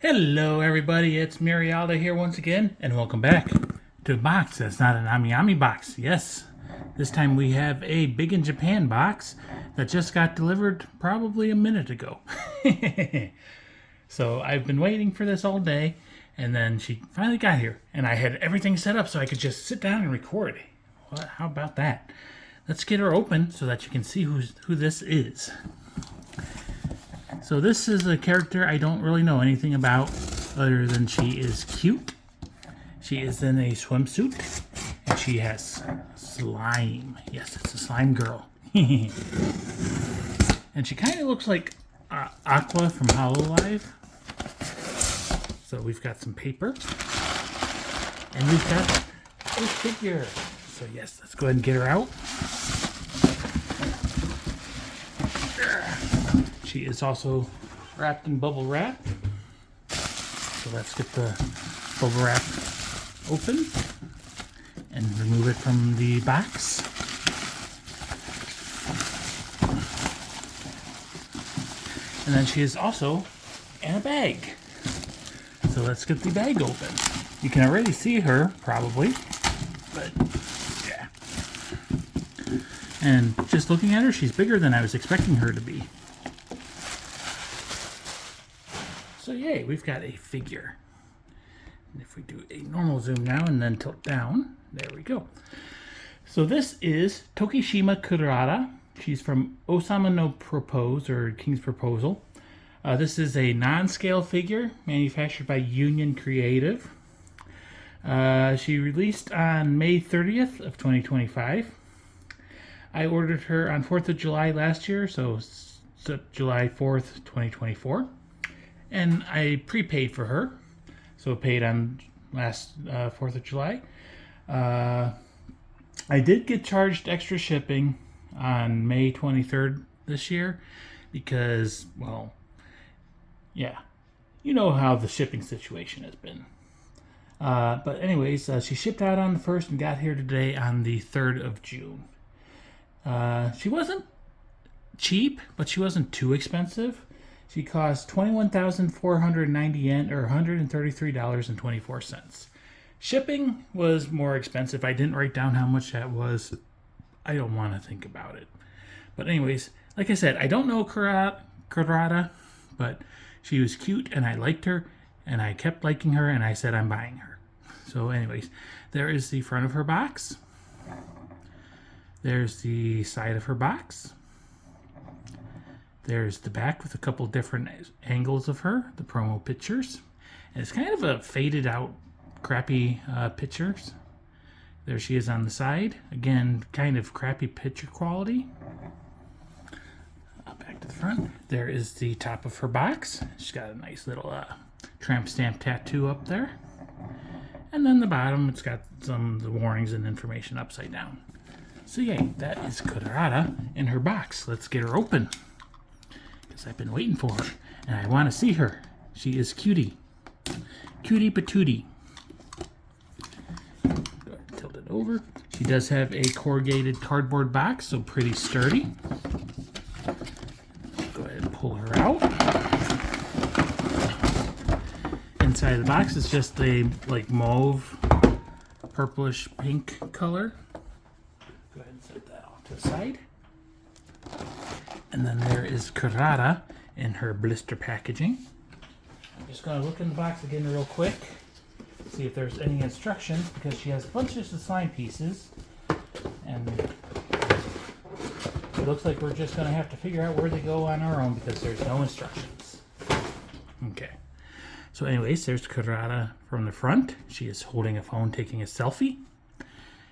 Hello everybody, it's Marialda here once again, and welcome back to a box that's not an Ami box. Yes, this time we have a Big in Japan box that just got delivered probably a minute ago. So I've been waiting for this all day, and then she finally got here, and I had everything set up so I could just sit down and record. How about that? Let's get her open so that you can see who this is. So this is a character I don't really know anything about other than she is cute. She is in a swimsuit and she has slime. Yes, it's a slime girl. And she kind of looks like Aqua from Hololive. So we've got some paper and we've got a figure. So yes, let's go ahead and get her out. She is also wrapped in bubble wrap. So let's get the bubble wrap open and remove it from the box. And then she is also in a bag. So let's get the bag open. You can already see her, probably, but yeah. And just looking at her, she's bigger than I was expecting her to be. So yay, we've got a figure. And if we do a normal zoom now and then tilt down, there we go. So this is Tokishima Kurara. She's from Ousama no Propose, or King's Proposal. This is a non-scale figure manufactured by Union Creative. She released on May 30th of 2025. I ordered her on 4th of July last year, so July 4th, 2024. And I prepaid for her, so paid on last 4th of July. I did get charged extra shipping on May 23rd this year because, well, yeah, you know how the shipping situation has been. But anyways, she shipped out on the 1st and got here today on the 3rd of June. She wasn't cheap, but she wasn't too expensive. She cost 21,490 yen, or $133.24. Shipping was more expensive. I didn't write down how much that was. I don't want to think about it. But anyways, like I said, I don't know Kurara, but she was cute and I liked her and I kept liking her and I said I'm buying her. So anyways, there is the front of her box. There's the side of her box. There's the back with a couple different angles of her, the promo pictures. And it's kind of a faded out, crappy pictures. There she is on the side. Again, kind of crappy picture quality. Back to the front. There is the top of her box. She's got a nice little tramp stamp tattoo up there. And then the bottom, it's got some of the warnings and information upside down. So yay, that is Kurara in her box. Let's get her open. I've been waiting for her and I want to see her. She is cutie. Cutie patootie. Go ahead and tilt it over. She does have a corrugated cardboard box, so pretty sturdy. Go ahead and pull her out. Inside of the box is just a like mauve, purplish pink color. Go ahead and set that off to the side. And then there is Kurara in her blister packaging. I'm just going to look in the box again real quick, see if there's any instructions, because she has bunches of slime pieces. And it looks like we're just going to have to figure out where they go on our own because there's no instructions. Okay. So anyways, there's Kurara from the front. She is holding a phone, taking a selfie.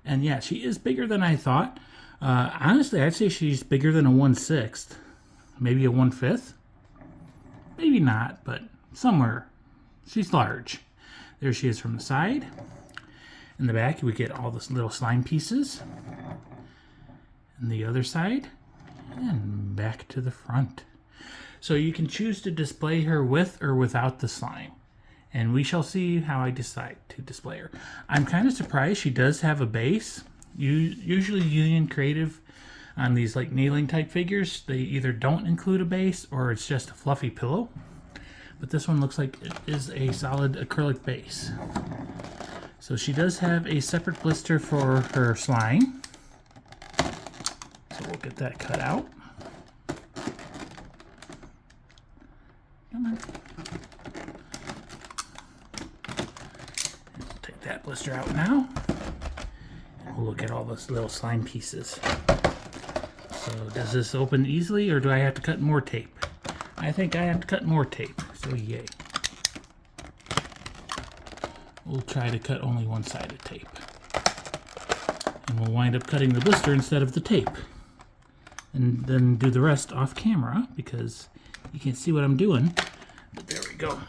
And yeah, she is bigger than I thought. Honestly, I'd say she's bigger than a 1/6, maybe a 1/5. Maybe not, but somewhere. She's large. There she is from the side. In the back, we get all those little slime pieces. And the other side, and back to the front. So you can choose to display her with or without the slime. And we shall see how I decide to display her. I'm kind of surprised she does have a base. Usually Union Creative on these like nailing type figures, they either don't include a base or it's just a fluffy pillow. but this one looks like it is a solid acrylic base. So she does have a separate blister for her slime. So we'll get that cut out. Come on. We'll take that blister out now. And we'll look at all those little slime pieces. So does this open easily, or do I have to cut more tape? I think I have to cut more tape, so yay. We'll try to cut only one side of tape. And we'll wind up cutting the blister instead of the tape. And then do the rest off camera, because you can't see what I'm doing. But there we go.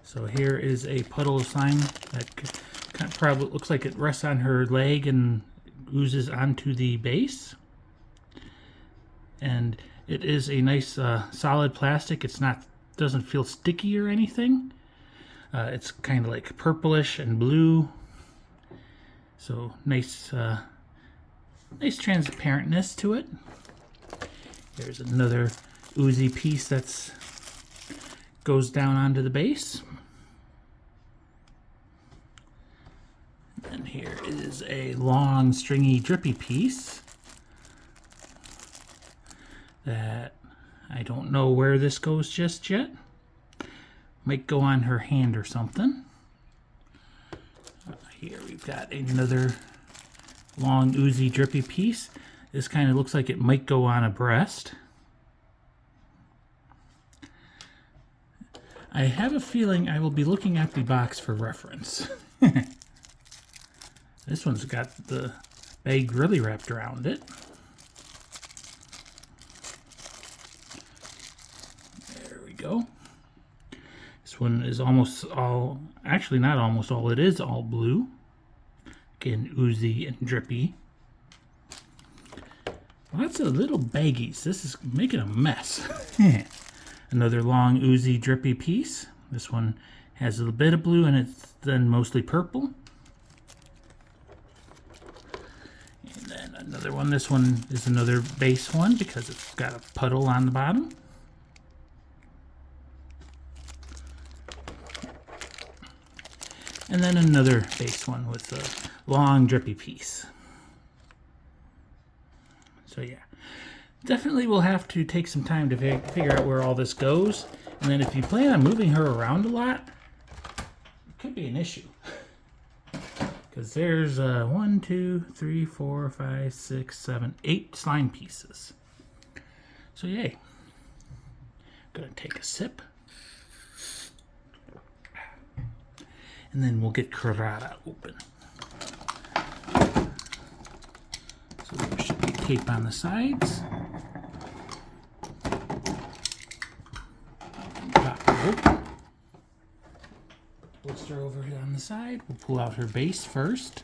So here is a puddle of slime that kind of probably looks like it rests on her leg and oozes onto the base. And it is a nice solid plastic. It's not, doesn't feel sticky or anything. It's kind of like purplish and blue. So nice, nice transparentness to it. There's another oozy piece that's goes down onto the base. And here is a long, stringy, drippy piece that I don't know where this goes just yet. Might go on her hand or something. Here we've got another long, oozy, drippy piece. This kind of looks like it might go on a breast. I have a feeling I will be looking at the box for reference. This one's got the bag really wrapped around it. There we go. This one is almost all, actually not almost all, it is all blue. Again, oozy and drippy. Lots of little baggies. This is making a mess. Another long, oozy, drippy piece. This one has a little bit of blue and it's then mostly purple. And then another one. This one is another base one because it's got a puddle on the bottom. And then another base one with a long, drippy piece. So yeah, definitely we'll have to take some time to figure out where all this goes. And then if you plan on moving her around a lot, it could be an issue. Because there's 1, 2, 3, 4, 5, 6, 7, 8 slime pieces. So yay. Gonna take a sip. And then we'll get Kurara open. So there should be tape on the sides. Pop her open. Blister over here on the side. We'll pull out her base first.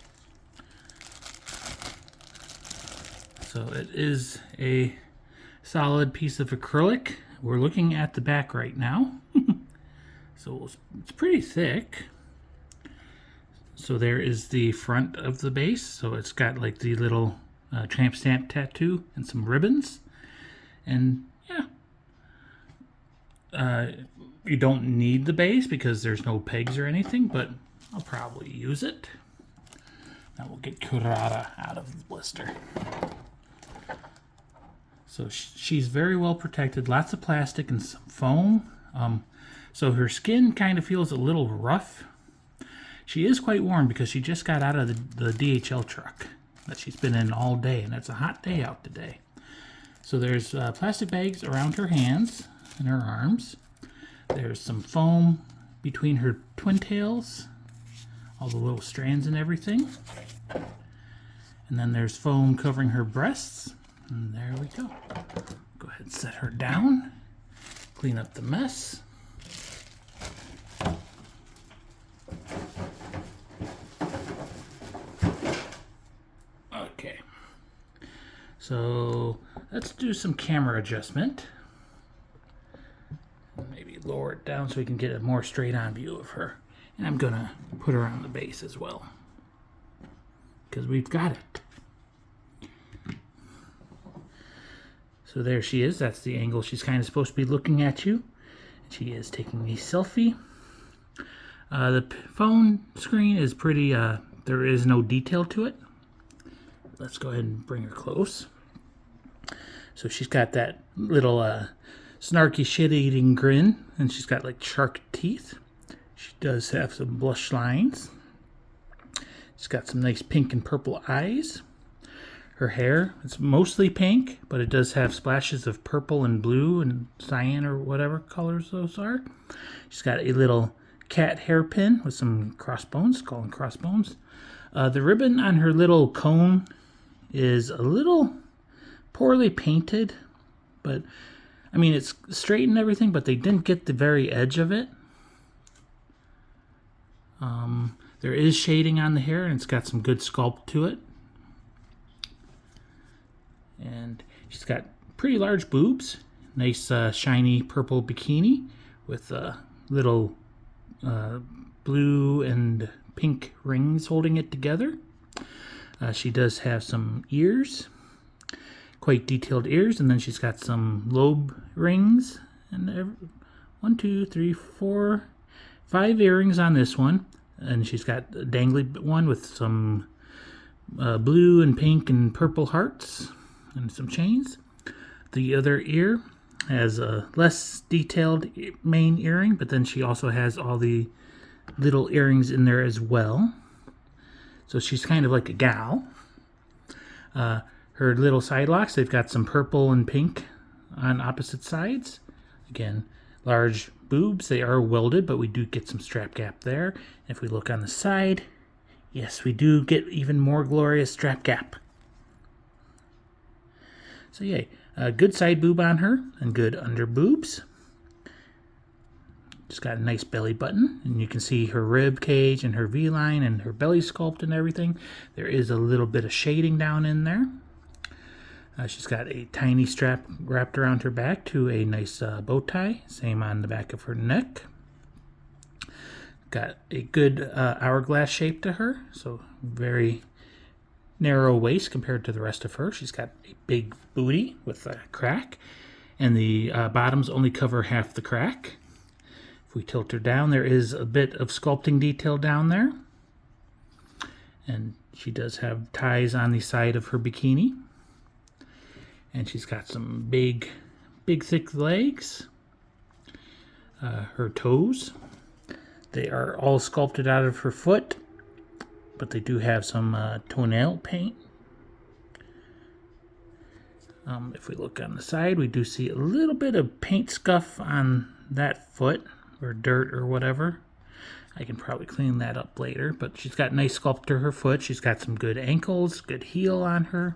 So it is a solid piece of acrylic. We're looking at the back right now. So it's pretty thick. So there is the front of the base. So it's got like the little tramp stamp tattoo and some ribbons. And yeah, you don't need the base because there's no pegs or anything, but I'll probably use it. Now we'll get Kurara out of the blister. So she's very well protected, lots of plastic and some foam. So her skin kind of feels a little rough. She is quite warm because she just got out of the DHL truck that she's been in all day, and it's a hot day out today. So there's plastic bags around her hands and her arms. There's some foam between her twin tails, all the little strands and everything. And then there's foam covering her breasts. And there we go. Go ahead and set her down. Clean up the mess. Okay. So let's do some camera adjustment. Maybe lower it down so we can get a more straight-on view of her. And I'm gonna put her on the base as well, because we've got it. So there she is. That's the angle she's kind of supposed to be looking at you. She is taking a selfie. The phone screen is pretty, there is no detail to it. Let's go ahead and bring her close. So she's got that little snarky shit-eating grin, and she's got like shark teeth. She does have some blush lines. She's got some nice pink and purple eyes. Her hair, it's mostly pink, but it does have splashes of purple and blue and cyan or whatever colors those are. She's got a little cat hairpin with some crossbones, skull and crossbones. The ribbon on her little cone is a little poorly painted, but I mean it's straight and everything, but they didn't get the very edge of it. There is shading on the hair, and it's got some good sculpt to it. And she's got pretty large boobs, nice shiny purple bikini with little blue and pink rings holding it together. She does have some ears, quite detailed ears, and then she's got some lobe rings, and 1, 2, 3, 4, 5 earrings on this one, and she's got a dangly one with some blue and pink and purple hearts and some chains. The other ear has a less detailed main earring, but then she also has all the little earrings in there as well. So she's kind of like a gal. Her little side locks, they've got some purple and pink on opposite sides. Again, large boobs. They are welded, but we do get some strap gap there. If we look on the side, yes, we do get even more glorious strap gap. So yay, a good side boob on her and good under boobs. Just got a nice belly button, and you can see her rib cage and her V-line and her belly sculpt and everything. There is a little bit of shading down in there. She's got a tiny strap wrapped around her back to a nice bow tie. Same on the back of her neck. Got a good hourglass shape to her, so very narrow waist compared to the rest of her. She's got a big booty with a crack, and the bottoms only cover half the crack. If we tilt her down, there is a bit of sculpting detail down there. And she does have ties on the side of her bikini. And she's got some big thick legs. Her toes, they are all sculpted out of her foot, but they do have some toenail paint. If we look on the side, we do see a little bit of paint scuff on that foot, or dirt or whatever. I can probably clean that up later, but she's got nice sculpt to her foot. She's got some good ankles, good heel on her.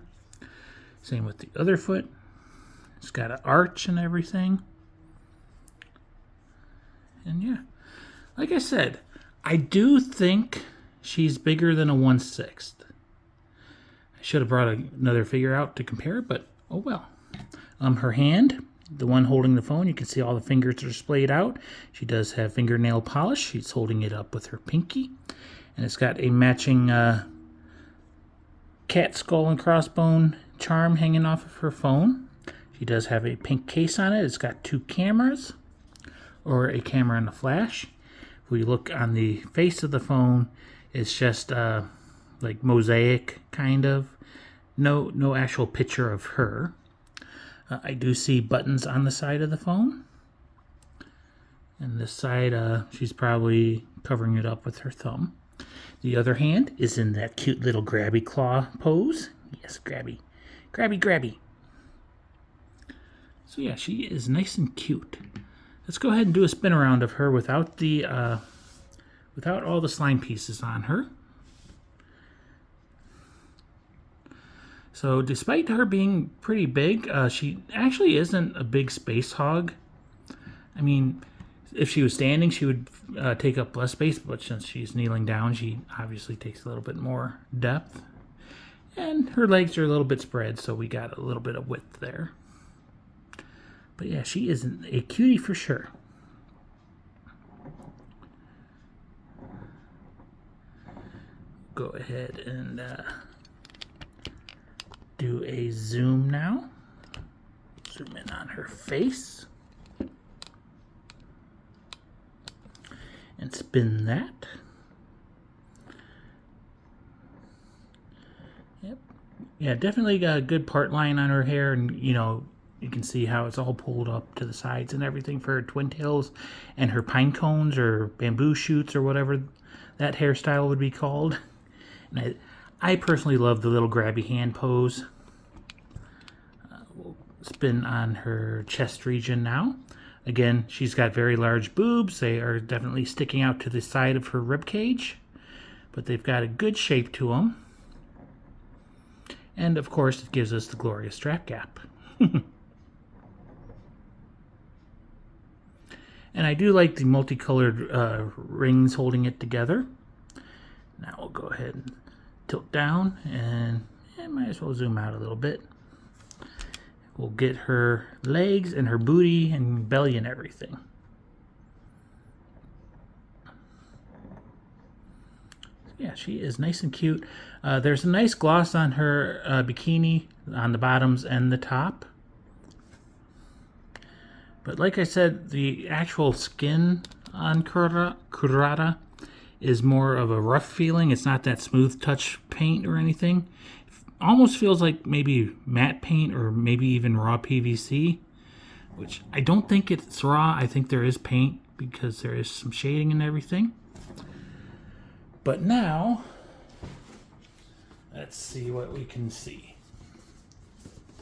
Same with the other foot. It's got an arch and everything. And yeah, like I said, I do think she's bigger than a 1/6. I should have brought another figure out to compare, but oh well. Her hand, the one holding the phone, you can see all the fingers are splayed out. She does have fingernail polish. She's holding it up with her pinky. And it's got a matching cat skull and crossbone charm hanging off of her phone. She does have a pink case on it. It's got 2 cameras, or a camera and a flash. If we look on the face of the phone, it's just like mosaic kind of. No actual picture of her. I do see buttons on the side of the phone. And this side, she's probably covering it up with her thumb. The other hand is in that cute little grabby claw pose. Yes, grabby. Grabby. So yeah, she is nice and cute. Let's go ahead and do a spin around of her without the without all the slime pieces on her. So despite her being pretty big, she actually isn't a big space hog. I mean, if she was standing, she would take up less space, but since she's kneeling down, she obviously takes a little bit more depth. And her legs are a little bit spread, so we got a little bit of width there. But yeah, she is a cutie for sure. Go ahead and do a zoom now. So zoom in on her face. And spin that. Yep. Yeah, definitely got a good part line on her hair, and you know, you can see how it's all pulled up to the sides and everything for her twin tails and her pine cones or bamboo shoots or whatever that hairstyle would be called. And I personally love the little grabby hand pose. We'll spin on her chest region now. Again, she's got very large boobs. They are definitely sticking out to the side of her rib cage, but they've got a good shape to them. And of course, it gives us the glorious strap gap. And I do like the multicolored rings holding it together. Now we'll go ahead and tilt down, and might as well zoom out a little bit. We'll get her legs and her booty and belly and everything. Yeah, she is nice and cute. There's a nice gloss on her bikini on the bottoms and the top. But like I said, the actual skin on Kurara is more of a rough feeling. It's not that smooth touch paint or anything. Almost feels like maybe matte paint or maybe even raw PVC, which I don't think it's raw. I think there is paint because there is some shading and everything. But now, let's see what we can see.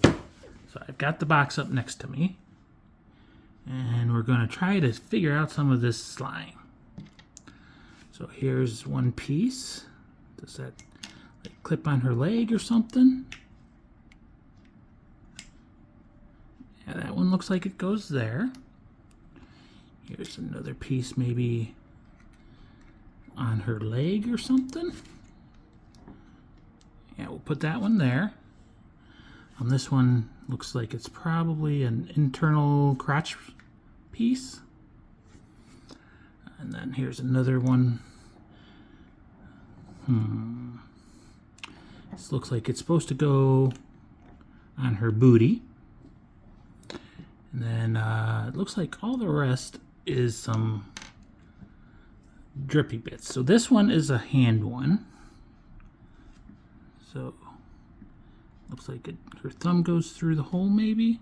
So I've got the box up next to me, and we're going to try to figure out some of this slime. So here's one piece. Does that clip on her leg or something? Yeah, that one looks like it goes there. Here's another piece maybe on her leg or something. Yeah, we'll put that one there. This one looks like it's probably an internal crotch piece. And then here's another one. This looks like it's supposed to go on her booty. And then it looks like all the rest is some drippy bits. So this one is a hand one. So looks like her thumb goes through the hole maybe.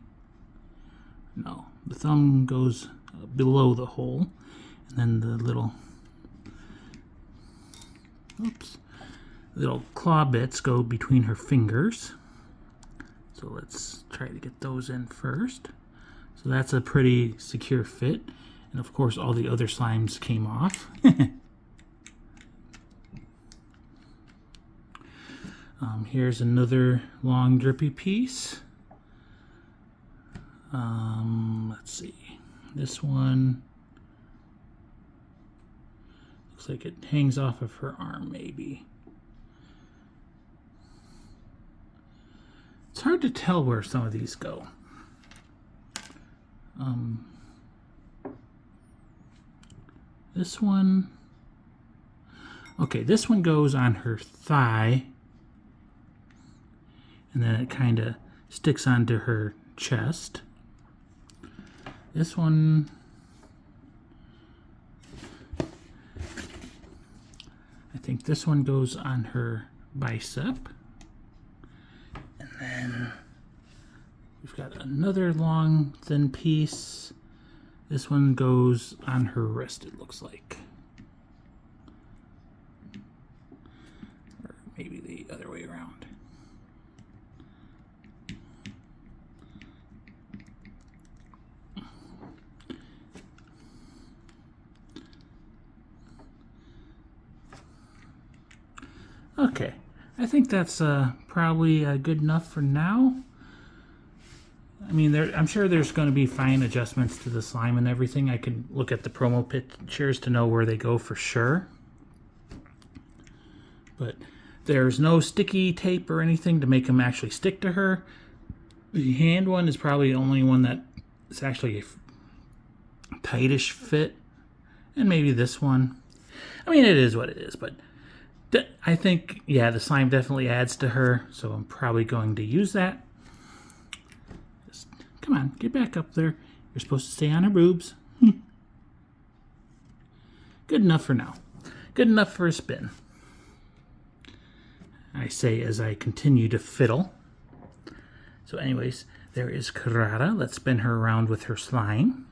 No, the thumb goes below the hole. And then the little claw bits go between her fingers. So let's try to get those in first. So that's a pretty secure fit. And of course all the other slimes came off. Here's another long drippy piece. Let's see. This one looks like it hangs off of her arm maybe. It's hard to tell where some of these go. This one, okay, this one goes on her thigh, and then it kind of sticks onto her chest. This one, I think this one goes on her bicep. And then we've got another long, thin piece. This one goes on her wrist, it looks like. Or maybe the other way around. Okay, I think that's probably good enough for now. I mean, I'm sure there's going to be fine adjustments to the slime and everything. I can look at the promo pictures to know where they go for sure. But there's no sticky tape or anything to make them actually stick to her. The hand one is probably the only one that is actually a tightish fit. And maybe this one. I mean, it is what it is, but I think, yeah, the slime definitely adds to her, so I'm probably going to use that. Just Come on, get back up there. You're supposed to stay on her boobs. Good enough for now. Good enough for a spin. I say as I continue to fiddle. So anyways, there is Kurara. Let's spin her around with her slime.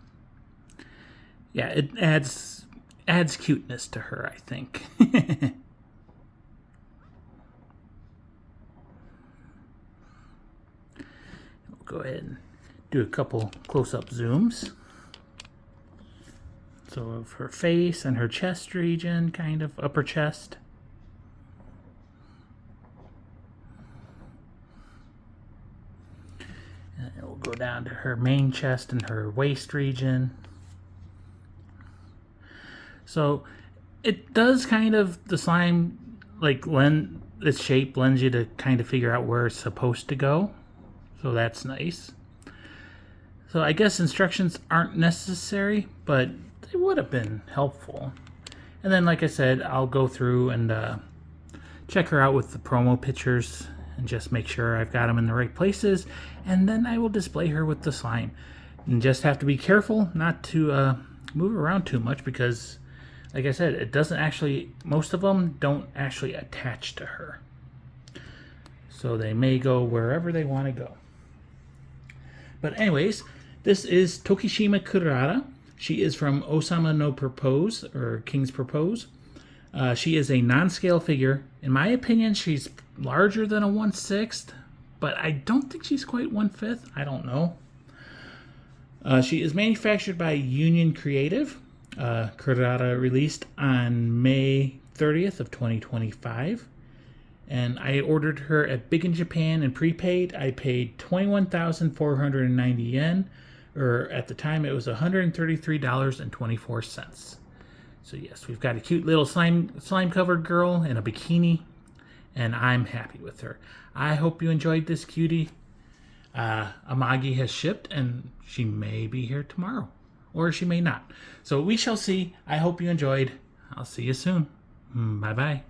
Yeah, it adds cuteness to her, I think. We'll go ahead and do a couple close-up zooms. So of her face and her chest region, kind of upper chest. And it will go down to her main chest and her waist region. So it does kind of, the slime, like its shape lends you to kind of figure out where it's supposed to go. So that's nice. So I guess instructions aren't necessary, but they would have been helpful. And then, like I said, I'll go through and check her out with the promo pictures and just make sure I've got them in the right places. And then I will display her with the slime. And just have to be careful not to move around too much because, like I said, it doesn't actually, most of them don't actually attach to her. So they may go wherever they want to go. But anyways, this is Tokishima Kurara. She is from Ousama no Propose, or King's Propose. She is a non-scale figure. In my opinion, she's larger than a 1/6, but I don't think she's quite 1/5. I don't know. She is manufactured by Union Creative. Kurara released on May 30th of 2025. And I ordered her at Big in Japan and prepaid. I paid 21,490 yen, or at the time it was $133.24. So yes, we've got a cute little slime covered girl in a bikini, and I'm happy with her. I hope you enjoyed this cutie. Amagi has shipped, and she may be here tomorrow, or she may not. So we shall see. I hope you enjoyed. I'll see you soon. Bye-bye.